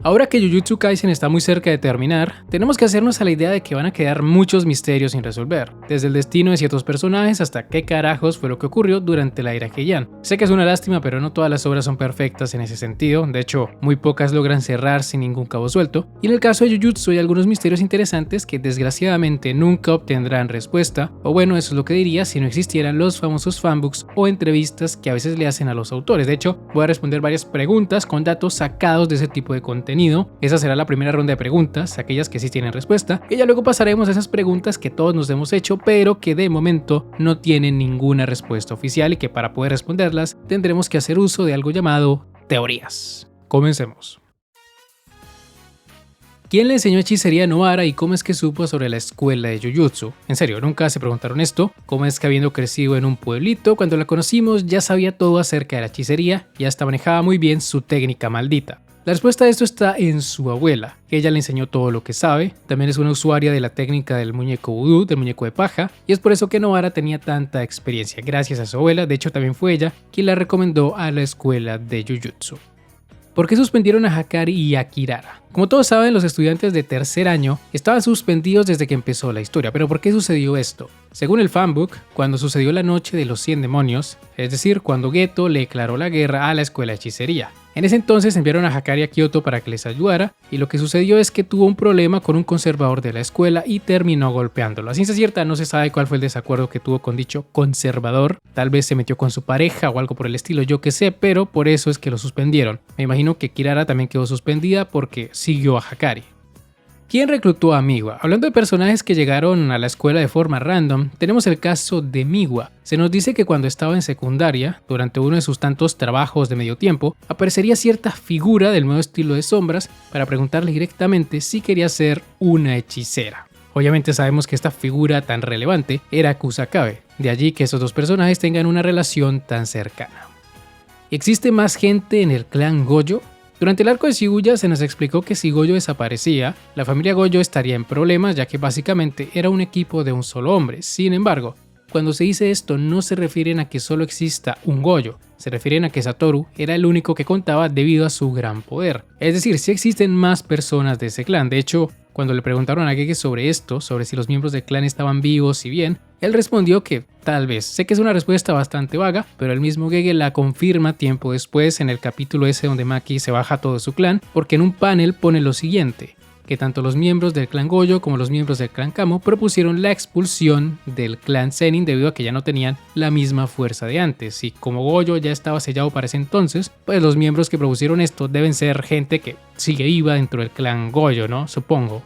Ahora que Jujutsu Kaisen está muy cerca de terminar, tenemos que hacernos a la idea de que van a quedar muchos misterios sin resolver, desde el destino de ciertos personajes hasta qué carajos fue lo que ocurrió durante la era Heian. Sé que es una lástima, pero no todas las obras son perfectas en ese sentido, de hecho, muy pocas logran cerrar sin ningún cabo suelto, y en el caso de Jujutsu hay algunos misterios interesantes que desgraciadamente nunca obtendrán respuesta, o bueno, eso es lo que diría si no existieran los famosos fanbooks o entrevistas que a veces le hacen a los autores. De hecho, voy a responder varias preguntas con datos sacados de ese tipo de contenido. Esa será la primera ronda de preguntas, aquellas que sí tienen respuesta, y ya luego pasaremos a esas preguntas que todos nos hemos hecho, pero que de momento no tienen ninguna respuesta oficial y que para poder responderlas tendremos que hacer uso de algo llamado teorías. Comencemos. ¿Quién le enseñó hechicería a Nohara y cómo es que supo sobre la escuela de Jujutsu? En serio, ¿nunca se preguntaron esto? ¿Cómo es que habiendo crecido en un pueblito, cuando la conocimos ya sabía todo acerca de la hechicería y hasta manejaba muy bien su técnica maldita? La respuesta a esto está en su abuela. Ella le enseñó todo lo que sabe, también es una usuaria de la técnica del muñeco vudú, del muñeco de paja, y es por eso que Nohara tenía tanta experiencia, gracias a su abuela. De hecho también fue ella quien la recomendó a la escuela de Jujutsu. ¿Por qué suspendieron a Hakari y a Kirara? Como todos saben, los estudiantes de tercer año estaban suspendidos desde que empezó la historia, pero ¿por qué sucedió esto? Según el fanbook, cuando sucedió la noche de los 100 demonios, es decir, cuando Geto le declaró la guerra a la escuela de hechicería. En ese entonces enviaron a Hakari a Kyoto para que les ayudara, y lo que sucedió es que tuvo un problema con un conservador de la escuela y terminó golpeándolo. A ciencia cierta no se sabe cuál fue el desacuerdo que tuvo con dicho conservador, tal vez se metió con su pareja o algo por el estilo, yo qué sé, pero por eso es que lo suspendieron. Me imagino que Kirara también quedó suspendida porque siguió a Hakari. ¿Quién reclutó a Miwa? Hablando de personajes que llegaron a la escuela de forma random, tenemos el caso de Miwa. Se nos dice que cuando estaba en secundaria, durante uno de sus tantos trabajos de medio tiempo, aparecería cierta figura del nuevo estilo de sombras para preguntarle directamente si quería ser una hechicera. Obviamente sabemos que esta figura tan relevante era Kusakabe, de allí que esos dos personajes tengan una relación tan cercana. ¿Existe más gente en el clan Gojo? Durante el arco de Shibuya se nos explicó que si Gojo desaparecía, la familia Gojo estaría en problemas, ya que básicamente era un equipo de un solo hombre. Sin embargo, cuando se dice esto no se refieren a que solo exista un Gojo, se refieren a que Satoru era el único que contaba debido a su gran poder. Es decir, sí existen más personas de ese clan. De hecho, cuando le preguntaron a Gege sobre esto, sobre si los miembros del clan estaban vivos y bien, él respondió que tal vez. Sé que es una respuesta bastante vaga, pero el mismo Gege la confirma tiempo después en el capítulo ese donde Maki se baja a todo su clan, porque en un panel pone lo siguiente: que tanto los miembros del clan Gojo como los miembros del clan Kamo propusieron la expulsión del clan Zenin debido a que ya no tenían la misma fuerza de antes, y como Gojo ya estaba sellado para ese entonces, pues los miembros que propusieron esto deben ser gente que sigue viva dentro del clan Gojo, ¿no? Supongo.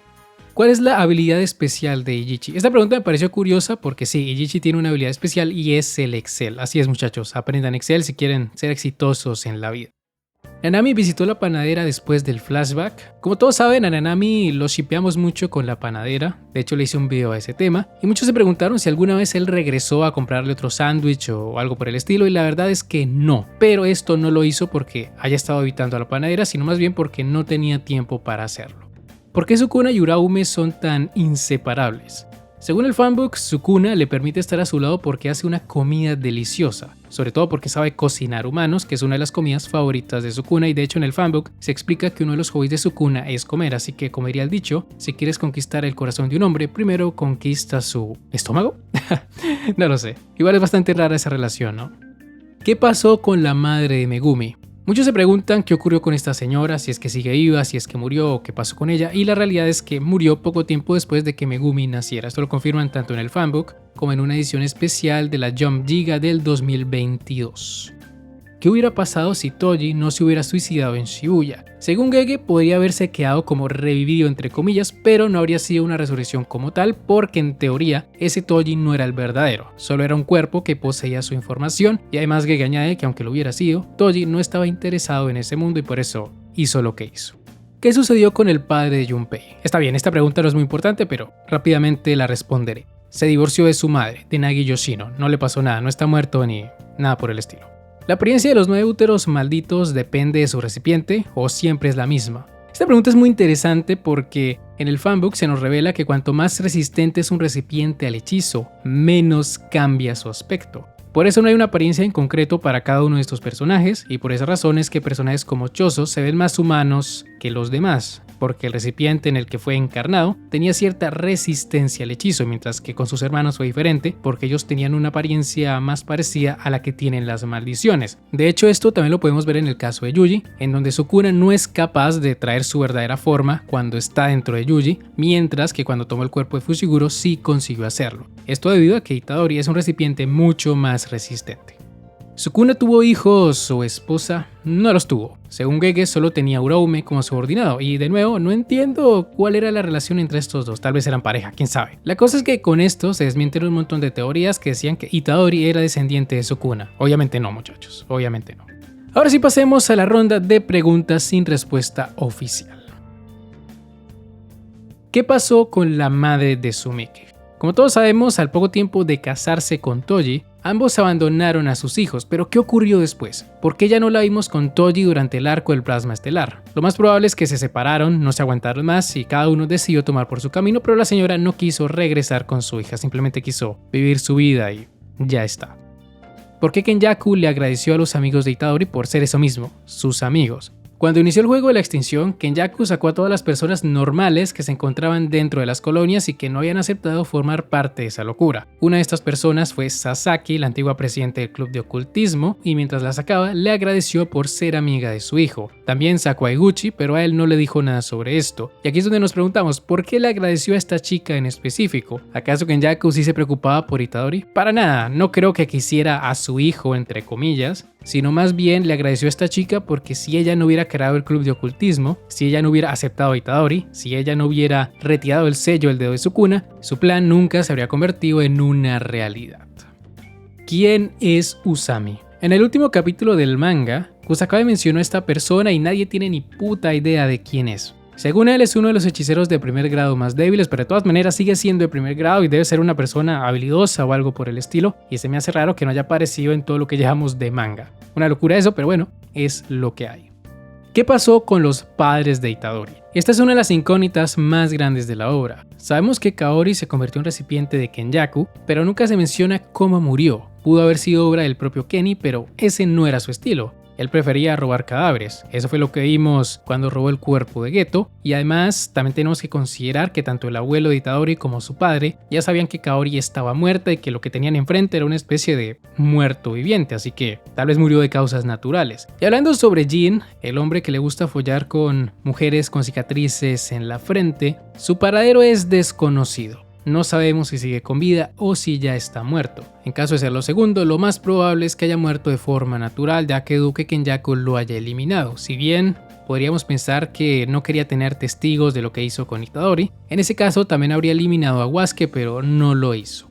¿Cuál es la habilidad especial de Ichichi? Esta pregunta me pareció curiosa porque sí, Ichichi tiene una habilidad especial y es el Excel. Así es, muchachos, aprendan Excel si quieren ser exitosos en la vida. Nanami visitó la panadera después del flashback. Como todos saben, a Nanami lo shippeamos mucho con la panadera. De hecho, le hice un video a ese tema. Y muchos se preguntaron si alguna vez él regresó a comprarle otro sándwich o algo por el estilo. Y la verdad es que no. Pero esto no lo hizo porque haya estado evitando a la panadera, sino más bien porque no tenía tiempo para hacerlo. ¿Por qué Sukuna y Uraume son tan inseparables? Según el fanbook, Sukuna le permite estar a su lado porque hace una comida deliciosa, sobre todo porque sabe cocinar humanos, que es una de las comidas favoritas de Sukuna, y de hecho en el fanbook se explica que uno de los hobbies de Sukuna es comer, así que como diría el dicho, si quieres conquistar el corazón de un hombre, primero conquista su estómago. No lo sé, igual es bastante rara esa relación, ¿no? ¿Qué pasó con la madre de Megumi? Muchos se preguntan qué ocurrió con esta señora, si es que sigue viva, si es que murió o qué pasó con ella, y la realidad es que murió poco tiempo después de que Megumi naciera. Esto lo confirman tanto en el fanbook como en una edición especial de la Jump Giga del 2022. ¿Qué hubiera pasado si Toji no se hubiera suicidado en Shibuya? Según Gege, podría haberse quedado como revivido entre comillas, pero no habría sido una resurrección como tal, porque en teoría ese Toji no era el verdadero, solo era un cuerpo que poseía su información, y además Gege añade que aunque lo hubiera sido, Toji no estaba interesado en ese mundo y por eso hizo lo que hizo. ¿Qué sucedió con el padre de Junpei? Está bien, esta pregunta no es muy importante, pero rápidamente la responderé. Se divorció de su madre, de Nagi Yoshino, no le pasó nada, no está muerto ni nada por el estilo. ¿La apariencia de los 9 úteros malditos depende de su recipiente o siempre es la misma? Esta pregunta es muy interesante porque en el fanbook se nos revela que cuanto más resistente es un recipiente al hechizo, menos cambia su aspecto. Por eso no hay una apariencia en concreto para cada uno de estos personajes, y por esa razón es que personajes como Choso se ven más humanos que los demás, porque el recipiente en el que fue encarnado tenía cierta resistencia al hechizo, mientras que con sus hermanos fue diferente, porque ellos tenían una apariencia más parecida a la que tienen las maldiciones. De hecho, esto también lo podemos ver en el caso de Yuji, en donde Sukuna no es capaz de traer su verdadera forma cuando está dentro de Yuji, mientras que cuando tomó el cuerpo de Fushiguro sí consiguió hacerlo. Esto debido a que Itadori es un recipiente mucho más resistente. Sukuna tuvo hijos o esposa, no los tuvo. Según Gege solo tenía a Uraume como subordinado y de nuevo no entiendo cuál era la relación entre estos dos, tal vez eran pareja, quién sabe. La cosa es que con esto se desmintieron un montón de teorías que decían que Itadori era descendiente de Sukuna. Obviamente no, muchachos, obviamente no. Ahora sí pasemos a la ronda de preguntas sin respuesta oficial. ¿Qué pasó con la madre de Sumike? Como todos sabemos, al poco tiempo de casarse con Toji, ambos abandonaron a sus hijos, pero ¿qué ocurrió después? ¿Por qué ya no la vimos con Toji durante el arco del plasma estelar? Lo más probable es que se separaron, no se aguantaron más y cada uno decidió tomar por su camino, pero la señora no quiso regresar con su hija, simplemente quiso vivir su vida y ya está. ¿Por qué Kenjaku le agradeció a los amigos de Itadori por ser eso mismo, sus amigos? Cuando inició el juego de la extinción, Kenjaku sacó a todas las personas normales que se encontraban dentro de las colonias y que no habían aceptado formar parte de esa locura. Una de estas personas fue Sasaki, la antigua presidenta del club de ocultismo, y mientras la sacaba, le agradeció por ser amiga de su hijo. También sacó a Eguchi, pero a él no le dijo nada sobre esto. Y aquí es donde nos preguntamos, ¿por qué le agradeció a esta chica en específico? ¿Acaso Kenjaku sí se preocupaba por Itadori? Para nada, no creo que quisiera a su hijo, entre comillas, sino más bien le agradeció a esta chica porque si ella no hubiera creado el club de ocultismo, si ella no hubiera aceptado a Itadori, si ella no hubiera retirado el sello del dedo de Sukuna, su plan nunca se habría convertido en una realidad. ¿Quién es Usami? En el último capítulo del manga, Kusakabe mencionó a esta persona y nadie tiene ni puta idea de quién es. Según él es uno de los hechiceros de primer grado más débiles, pero de todas maneras sigue siendo de primer grado y debe ser una persona habilidosa o algo por el estilo, y se me hace raro que no haya aparecido en todo lo que llevamos de manga. Una locura eso, pero bueno, es lo que hay. ¿Qué pasó con los padres de Itadori? Esta es una de las incógnitas más grandes de la obra. Sabemos que Kaori se convirtió en recipiente de Kenjaku, pero nunca se menciona cómo murió. Pudo haber sido obra del propio Kenny, pero ese no era su estilo. Él prefería robar cadáveres. Eso fue lo que vimos cuando robó el cuerpo de Geto. Y además también tenemos que considerar que tanto el abuelo de Itadori como su padre ya sabían que Kaori estaba muerta y que lo que tenían enfrente era una especie de muerto viviente, así que tal vez murió de causas naturales. Y hablando sobre Jin, el hombre que le gusta follar con mujeres con cicatrices en la frente, su paradero es desconocido. No sabemos si sigue con vida o si ya está muerto. En caso de ser lo segundo, lo más probable es que haya muerto de forma natural, ya que duque Kenjaku lo haya eliminado. Si bien podríamos pensar que no quería tener testigos de lo que hizo con Itadori, en ese caso también habría eliminado a Wasuke, pero no lo hizo.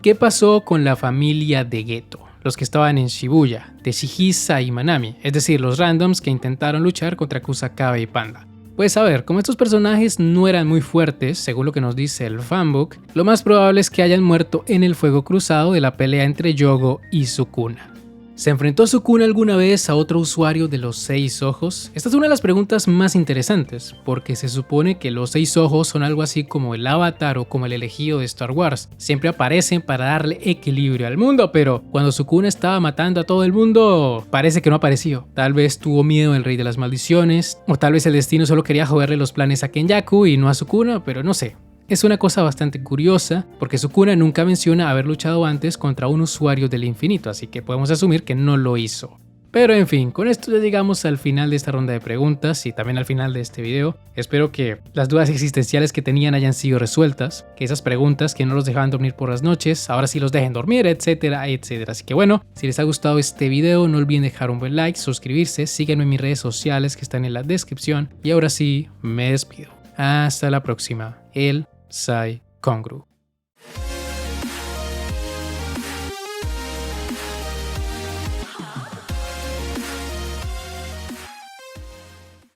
¿Qué pasó con la familia de Geto? Los que estaban en Shibuya, de Shihisa y Manami, es decir, los randoms que intentaron luchar contra Kusakabe y Panda. Pues a ver, como estos personajes no eran muy fuertes, según lo que nos dice el fanbook, lo más probable es que hayan muerto en el fuego cruzado de la pelea entre Yogo y Sukuna. ¿Se enfrentó Sukuna alguna vez a otro usuario de los 6 ojos? Esta es una de las preguntas más interesantes, porque se supone que los 6 ojos son algo así como el avatar o como el elegido de Star Wars. Siempre aparecen para darle equilibrio al mundo, pero cuando Sukuna estaba matando a todo el mundo, parece que no apareció. Tal vez tuvo miedo del rey de las maldiciones, o tal vez el destino solo quería joderle los planes a Kenjaku y no a Sukuna, pero no sé. Es una cosa bastante curiosa porque Sukuna nunca menciona haber luchado antes contra un usuario del infinito, así que podemos asumir que no lo hizo. Pero en fin, con esto ya llegamos al final de esta ronda de preguntas y también al final de este video. Espero que las dudas existenciales que tenían hayan sido resueltas, que esas preguntas que no los dejaban dormir por las noches, ahora sí los dejen dormir, etcétera, etcétera. Así que bueno, si les ha gustado este video no olviden dejar un buen like, suscribirse, síguenme en mis redes sociales que están en la descripción y ahora sí, me despido. Hasta la próxima. El Sai Kongru.